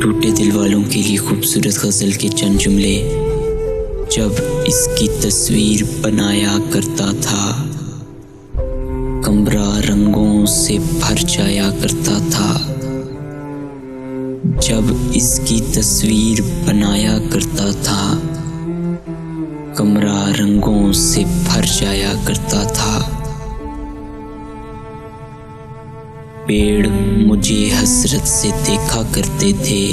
टूटे दिल वालों के लिए खूबसूरत गजल के चंद जुमले। जब इसकी तस्वीर बनाया करता था, कमरा रंगों से भर जाया करता था। जब इसकी तस्वीर बनाया करता था, कमरा रंगों से भर जाया करता था। पेड़ मुझे हसरत से देखा करते थे,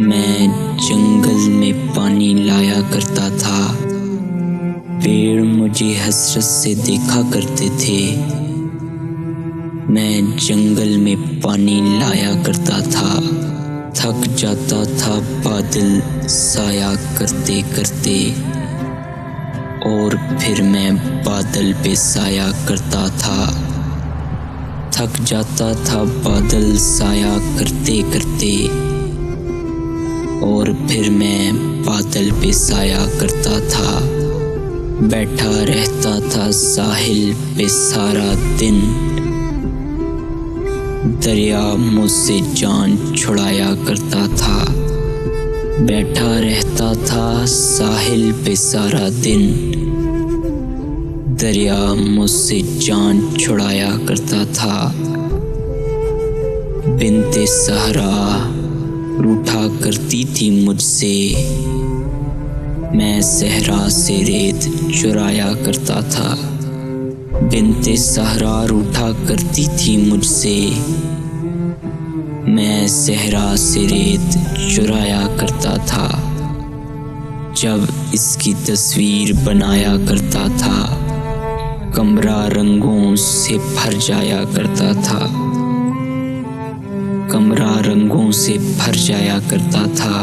मैं जंगल में पानी लाया करता था। पेड़ मुझे हसरत से देखा करते थे, मैं जंगल में पानी लाया करता था। थक जाता था बादल साया करते करते, और फिर मैं बादल पे साया करता था। थक जाता था बादल साया करते करते, और फिर मैं बादल पे साया करता था। बैठा रहता था साहिल पे सारा दिन, दरिया मुझसे जान छुड़ाया करता था। बैठा रहता था साहिल पे सारा दिन, दरिया मुझसे जान छुड़ाया करता था। बिनते सहरा रूठा करती थी मुझसे, मैं सहरा से रेत चुराया करता था। बिनते सहरा रूठा करती थी मुझसे, मैं सहरा से रेत चुराया करता था। जब इसकी तस्वीर बनाया करता था, कमरा रंगों से भर जाया करता था। कमरा रंगों से भर जाया करता था।